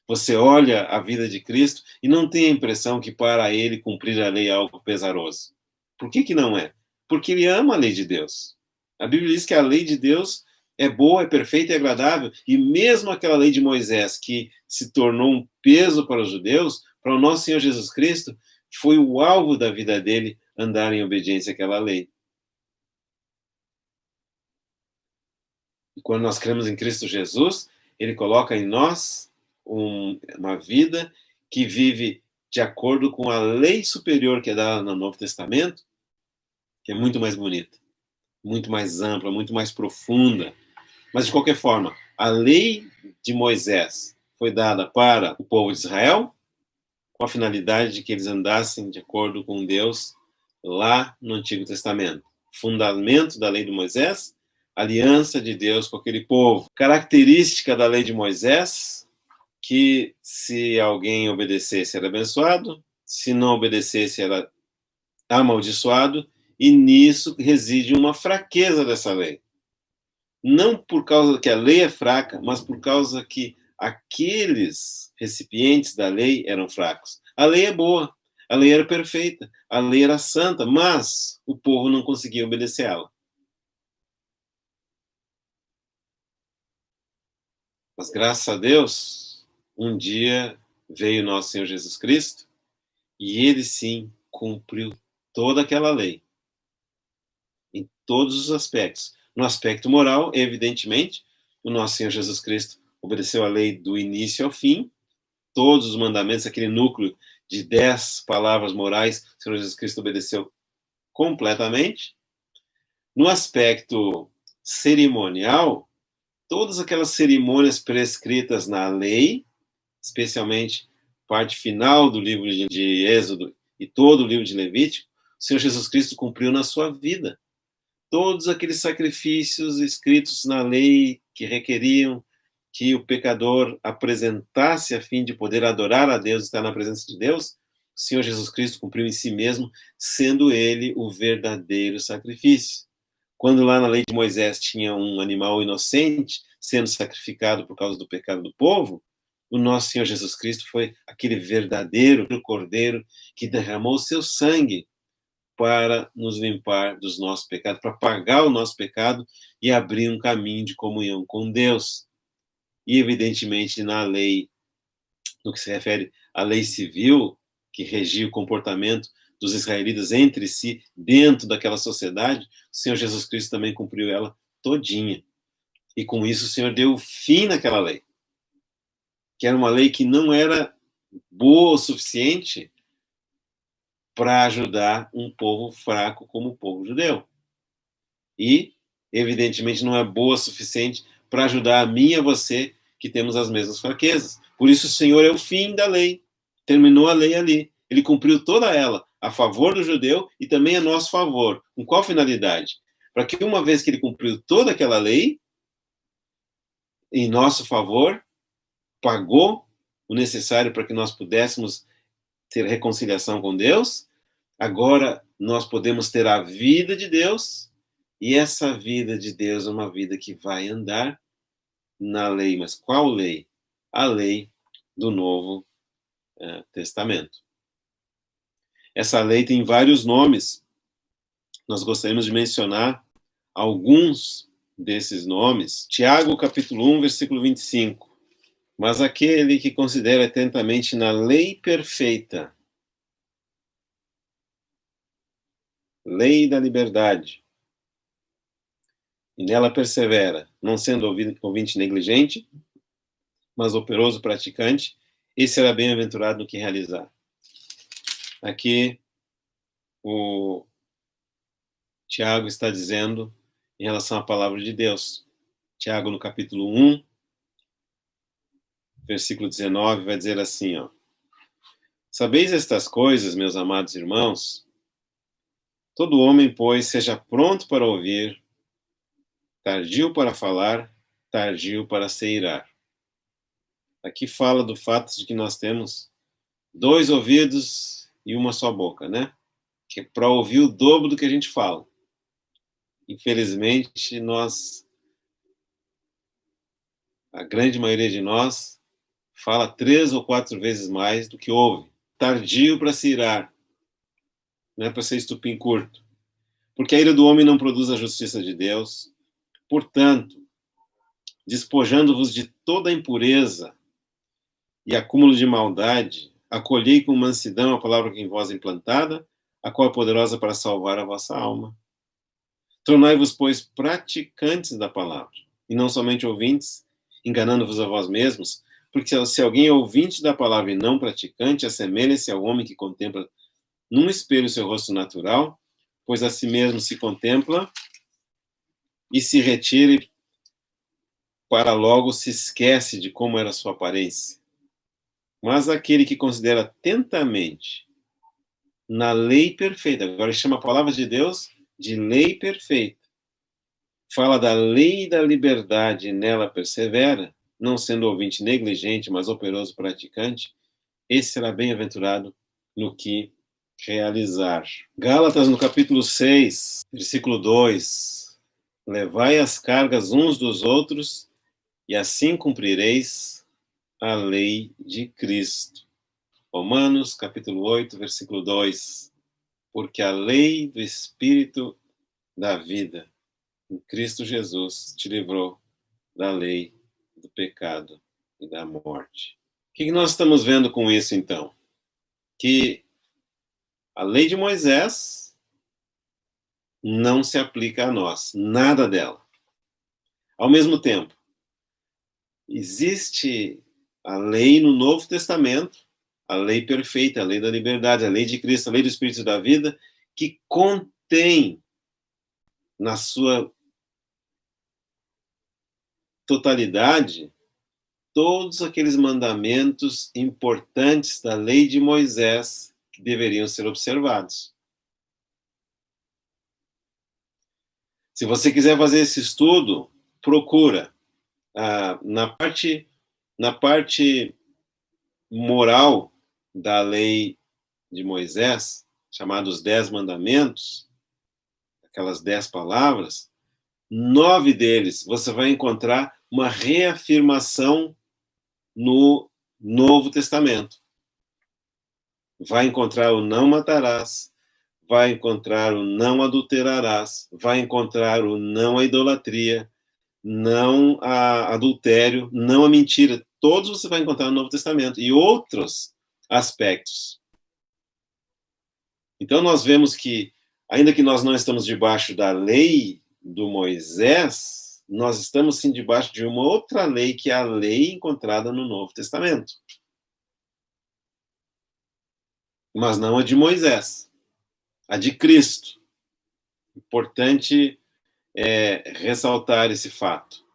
Você olha a vida de Cristo e não tem a impressão que para ele cumprir a lei é algo pesaroso. Por que que não é? Porque ele ama a lei de Deus. A Bíblia diz que a lei de Deus é boa, é perfeita e agradável, e mesmo aquela lei de Moisés que se tornou um peso para os judeus, para o nosso Senhor Jesus Cristo, foi o alvo da vida dele andar em obediência àquela lei. E quando nós cremos em Cristo Jesus, ele coloca em nós uma vida que vive de acordo com a lei superior que é dada no Novo Testamento, que é muito mais bonita, muito mais ampla, muito mais profunda. Mas, de qualquer forma, a lei de Moisés foi dada para o povo de Israel com a finalidade de que eles andassem de acordo com Deus lá no Antigo Testamento. Fundamento da lei de Moisés, aliança de Deus com aquele povo. Característica da lei de Moisés, que se alguém obedecesse era abençoado, se não obedecesse era amaldiçoado, e nisso reside uma fraqueza dessa lei. Não por causa que a lei é fraca, mas por causa que aqueles recipientes da lei eram fracos. A lei é boa, a lei era perfeita, a lei era santa, mas o povo não conseguia obedecê-la. Mas graças a Deus, um dia veio nosso Senhor Jesus Cristo e ele sim cumpriu toda aquela lei. todos os aspectos. No aspecto moral, evidentemente, o nosso Senhor Jesus Cristo obedeceu a lei do início ao fim, todos os mandamentos, aquele núcleo de 10 palavras morais, o Senhor Jesus Cristo obedeceu completamente. No aspecto cerimonial, todas aquelas cerimônias prescritas na lei, especialmente parte final do livro de Êxodo e todo o livro de Levítico, o Senhor Jesus Cristo cumpriu na sua vida. Todos aqueles sacrifícios escritos na lei que requeriam que o pecador apresentasse a fim de poder adorar a Deus e estar na presença de Deus, o Senhor Jesus Cristo cumpriu em si mesmo, sendo ele o verdadeiro sacrifício. Quando lá na lei de Moisés tinha um animal inocente sendo sacrificado por causa do pecado do povo, o nosso Senhor Jesus Cristo foi aquele verdadeiro cordeiro que derramou seu sangue para nos limpar dos nossos pecados, para pagar o nosso pecado e abrir um caminho de comunhão com Deus. E, evidentemente, na lei, no que se refere à lei civil, que regia o comportamento dos israelitas entre si, dentro daquela sociedade, o Senhor Jesus Cristo também cumpriu ela todinha. E com isso o Senhor deu fim naquela lei, que era uma lei que não era boa o suficiente para ajudar um povo fraco como o povo judeu. E, evidentemente, não é boa o suficiente para ajudar a mim e a você, que temos as mesmas fraquezas. Por isso, o Senhor é o fim da lei. Terminou a lei ali. Ele cumpriu toda ela, a favor do judeu e também a nosso favor. Com qual finalidade? Para que, uma vez que ele cumpriu toda aquela lei, em nosso favor, pagou o necessário para que nós pudéssemos ter reconciliação com Deus, agora nós podemos ter a vida de Deus, e essa vida de Deus é uma vida que vai andar na lei. Mas qual lei? A lei do Novo Testamento. Essa lei tem vários nomes. Nós gostaríamos de mencionar alguns desses nomes. Tiago, capítulo 1, versículo 25. Mas aquele que considera atentamente na lei perfeita, lei da liberdade, e nela persevera, não sendo ouvinte negligente, mas operoso praticante, esse será bem-aventurado no que realizar. Aqui, o Tiago está dizendo em relação à palavra de Deus. Tiago, no capítulo 1, versículo 19, vai dizer assim, ó: Sabeis estas coisas, meus amados irmãos? Todo homem, pois, seja pronto para ouvir, tardio para falar, tardio para se irar. Aqui fala do fato de que nós temos 2 ouvidos e uma só boca, né? Que é para ouvir o dobro do que a gente fala. Infelizmente, a grande maioria de nós, fala 3 ou 4 vezes mais do que ouve. Tardio para se irar, não é para ser estupim curto. Porque a ira do homem não produz a justiça de Deus. Portanto, despojando-vos de toda a impureza e acúmulo de maldade, acolhei com mansidão a palavra que em vós é implantada, a qual é poderosa para salvar a vossa alma. Tornai-vos, pois, praticantes da palavra, e não somente ouvintes, enganando-vos a vós mesmos, porque se alguém é ouvinte da palavra e não praticante, assemelha-se ao homem que contempla num espelho seu rosto natural, pois a si mesmo se contempla e se retira e para logo se esquece de como era a sua aparência. Mas aquele que considera atentamente na lei perfeita, agora chama a palavra de Deus de lei perfeita, fala da lei da liberdade e nela persevera, não sendo ouvinte negligente, mas operoso praticante, esse será bem-aventurado no que realizar. Gálatas, no capítulo 6, versículo 2: Levai as cargas uns dos outros, e assim cumprireis a lei de Cristo. Romanos, capítulo 8, versículo 2: Porque a lei do Espírito da vida em Cristo Jesus te livrou da lei do pecado e da morte. O que nós estamos vendo com isso, então? Que a lei de Moisés não se aplica a nós, nada dela. Ao mesmo tempo, existe a lei no Novo Testamento, a lei perfeita, a lei da liberdade, a lei de Cristo, a lei do Espírito da vida, que contém na sua totalidade todos aqueles mandamentos importantes da lei de Moisés que deveriam ser observados. Se você quiser fazer esse estudo, procura na parte moral da lei de Moisés, chamados 10 mandamentos, aquelas 10 palavras, 9 deles você vai encontrar uma reafirmação no Novo Testamento. Vai encontrar o não matarás, vai encontrar o não adulterarás, vai encontrar o não à idolatria, não a adultério, não a mentira. Todos você vai encontrar no Novo Testamento e outros aspectos. Então nós vemos que, ainda que nós não estamos debaixo da lei do Moisés, nós estamos sim debaixo de uma outra lei, que é a lei encontrada no Novo Testamento. Mas não a de Moisés, a de Cristo. Importante ressaltar esse fato.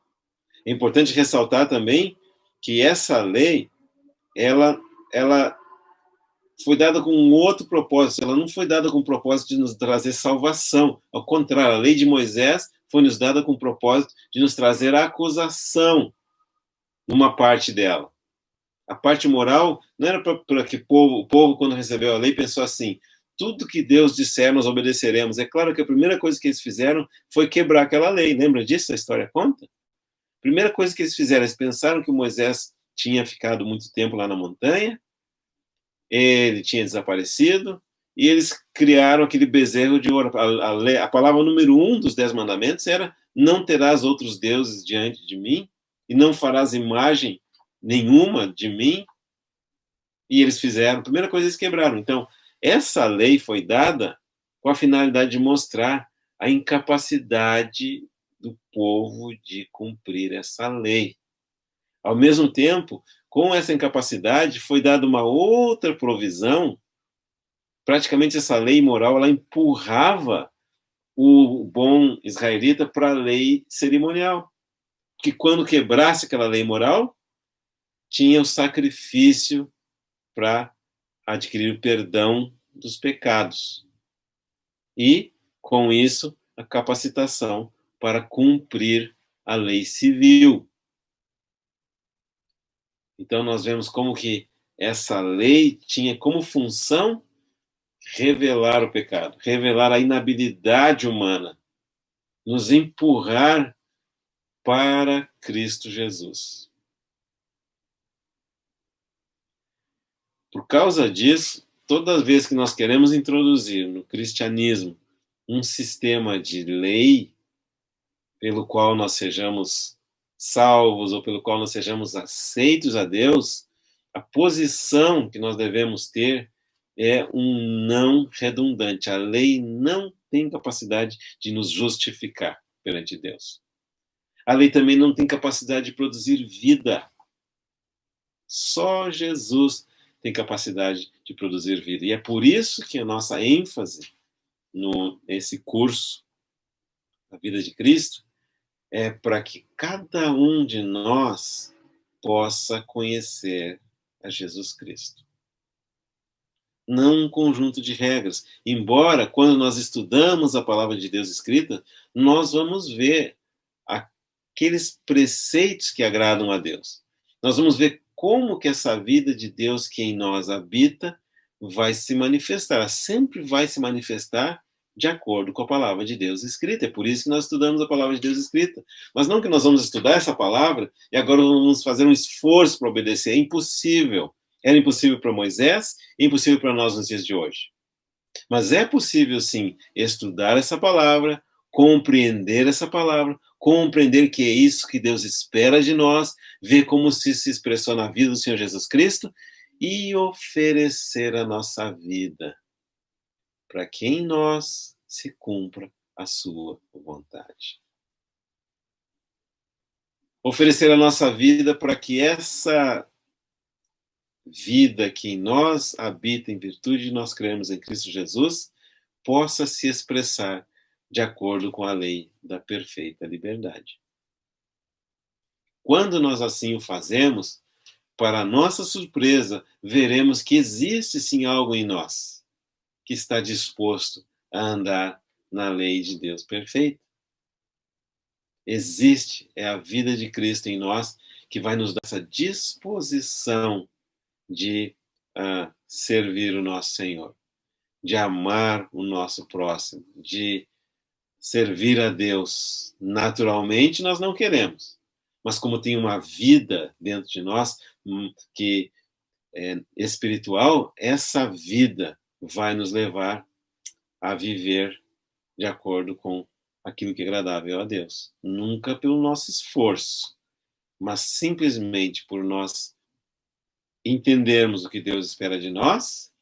É importante ressaltar também que essa lei, ela foi dada com um outro propósito, ela não foi dada com o propósito de nos trazer salvação. Ao contrário, a lei de Moisés foi nos dada com o propósito de nos trazer acusação numa parte dela. A parte moral não era para que o povo, quando recebeu a lei, pensou assim: tudo que Deus disser, nós obedeceremos. É claro que a primeira coisa que eles fizeram foi quebrar aquela lei. Lembra disso? A história conta? A primeira coisa que eles fizeram, eles pensaram que Moisés tinha ficado muito tempo lá na montanha, ele tinha desaparecido, e eles criaram aquele bezerro de ouro. A palavra número 1 dos 10 mandamentos era: não terás outros deuses diante de mim, e não farás imagem nenhuma de mim. E eles fizeram, a primeira coisa eles quebraram. Então, essa lei foi dada com a finalidade de mostrar a incapacidade do povo de cumprir essa lei. Ao mesmo tempo, com essa incapacidade, foi dada uma outra provisão. Praticamente essa lei moral, ela empurrava o bom israelita para a lei cerimonial. Que quando quebrasse aquela lei moral, tinha o sacrifício para adquirir o perdão dos pecados. E, com isso, a capacitação para cumprir a lei civil. Então, nós vemos como que essa lei tinha como função revelar o pecado, revelar a inabilidade humana, nos empurrar para Cristo Jesus. Por causa disso, toda vez que nós queremos introduzir no cristianismo um sistema de lei pelo qual nós sejamos salvos ou pelo qual nós sejamos aceitos a Deus, a posição que nós devemos ter é um não redundante. A lei não tem capacidade de nos justificar perante Deus. A lei também não tem capacidade de produzir vida. Só Jesus tem capacidade de produzir vida. E é por isso que a nossa ênfase nesse curso, A Vida de Cristo, é para que cada um de nós possa conhecer a Jesus Cristo. Não um conjunto de regras. Embora, quando nós estudamos a palavra de Deus escrita, nós vamos ver aqueles preceitos que agradam a Deus. Nós vamos ver como que essa vida de Deus que em nós habita vai se manifestar. Sempre vai se manifestar de acordo com a palavra de Deus escrita. É por isso que nós estudamos a palavra de Deus escrita. Mas não que nós vamos estudar essa palavra e agora vamos fazer um esforço para obedecer. É impossível. Era impossível para Moisés e impossível para nós nos dias de hoje. Mas é possível, sim, estudar essa palavra, compreender essa palavra, compreender que é isso que Deus espera de nós, ver como se expressou na vida do Senhor Jesus Cristo e oferecer a nossa vida para que em nós se cumpra a sua vontade. Oferecer a nossa vida para que essa vida que em nós habita em virtude de nós crermos em Cristo Jesus possa se expressar de acordo com a lei da perfeita liberdade. Quando nós assim o fazemos, para nossa surpresa, veremos que existe sim algo em nós que está disposto a andar na lei de Deus perfeita. Existe, é a vida de Cristo em nós que vai nos dar essa disposição de servir o nosso Senhor, de amar o nosso próximo, de servir a Deus. Naturalmente, nós não queremos, mas como tem uma vida dentro de nós que é espiritual, essa vida vai nos levar a viver de acordo com aquilo que é agradável a Deus. Nunca pelo nosso esforço, mas simplesmente por nós entendermos o que Deus espera de nós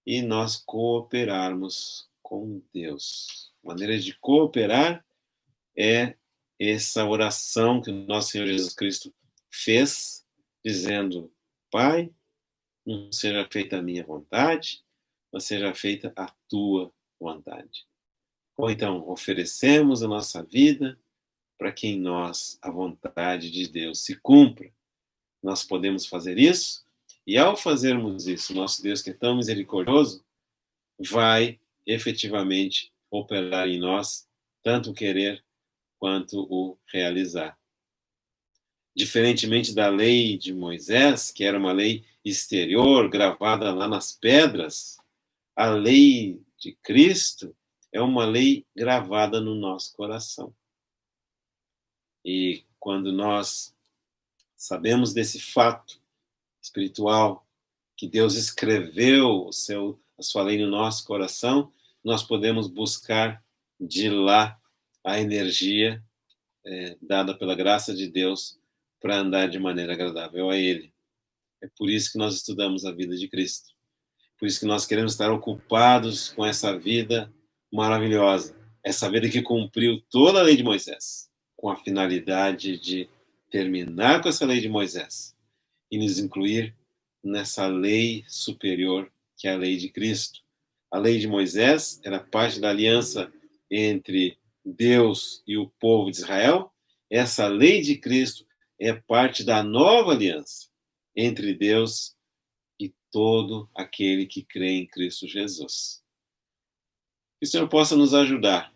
e nós cooperarmos com Deus. A maneira de cooperar é essa oração que o nosso Senhor Jesus Cristo fez, dizendo: Pai, não seja feita a minha vontade, mas seja feita a tua vontade. Ou então, oferecemos a nossa vida para que em nós a vontade de Deus se cumpra. Nós podemos fazer isso, e ao fazermos isso, nosso Deus, que é tão misericordioso, vai efetivamente operar em nós tanto o querer quanto o realizar. Diferentemente da lei de Moisés, que era uma lei exterior, gravada lá nas pedras, a lei de Cristo é uma lei gravada no nosso coração. E quando nós sabemos desse fato espiritual, que Deus escreveu a sua lei no nosso coração, nós podemos buscar de lá a energia dada pela graça de Deus para andar de maneira agradável a Ele. É por isso que nós estudamos a vida de Cristo. Por isso que nós queremos estar ocupados com essa vida maravilhosa, essa vida que cumpriu toda a lei de Moisés, com a finalidade de terminar com essa lei de Moisés e nos incluir nessa lei superior que é a lei de Cristo. A lei de Moisés era parte da aliança entre Deus e o povo de Israel. Essa lei de Cristo é parte da nova aliança entre Deus e todo aquele que crê em Cristo Jesus. Que o Senhor possa nos ajudar,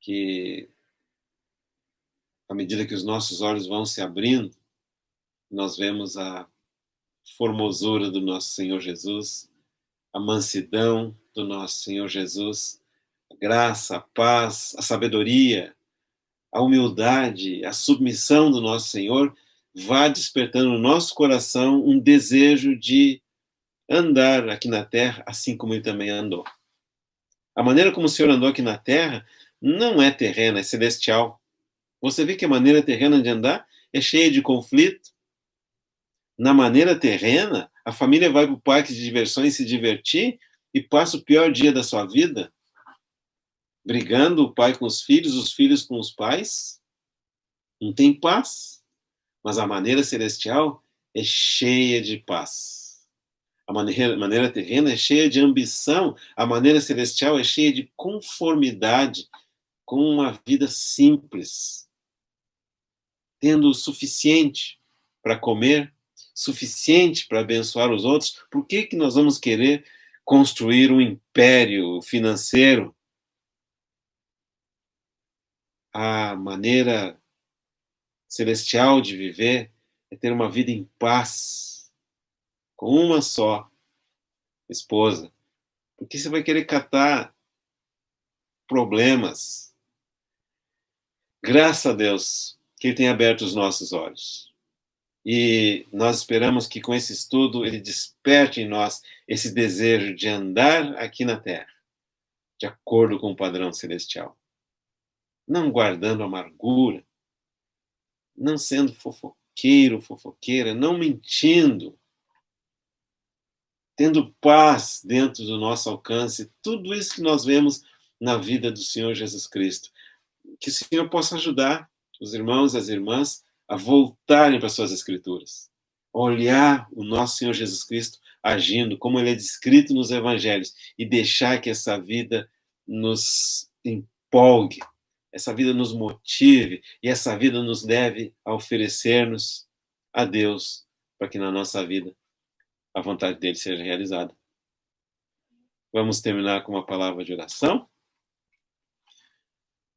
que à medida que os nossos olhos vão se abrindo, nós vemos a formosura do nosso Senhor Jesus, a mansidão do nosso Senhor Jesus, a graça, a paz, a sabedoria, a humildade, a submissão do nosso Senhor, vá despertando no nosso coração um desejo de andar aqui na terra assim como ele também andou. A maneira como o Senhor andou aqui na terra não é terrena, é celestial. Você vê que a maneira terrena de andar é cheia de conflito. Na maneira terrena, a família vai para o parque de diversões se divertir e passa o pior dia da sua vida, brigando o pai com os filhos com os pais. Não tem paz. Mas a maneira celestial é cheia de paz. A maneira terrena é cheia de ambição. A maneira celestial é cheia de conformidade com uma vida simples, tendo o suficiente para comer, suficiente para abençoar os outros. Por que nós vamos querer construir um império financeiro? A maneira celestial de viver é ter uma vida em paz, com uma só esposa. Porque você vai querer catar problemas. Graças a Deus que Ele tem aberto os nossos olhos. E nós esperamos que com esse estudo Ele desperte em nós esse desejo de andar aqui na Terra, de acordo com o padrão celestial. Não guardando amargura, não sendo fofoqueiro, fofoqueira, não mentindo, tendo paz dentro do nosso alcance, tudo isso que nós vemos na vida do Senhor Jesus Cristo. Que o Senhor possa ajudar os irmãos e as irmãs a voltarem para suas Escrituras, a olhar o nosso Senhor Jesus Cristo agindo, como ele é descrito nos Evangelhos, e deixar que essa vida nos empolgue, essa vida nos motive, e essa vida nos leve a oferecer-nos a Deus, para que na nossa vida a vontade dele seja realizada. Vamos terminar com uma palavra de oração?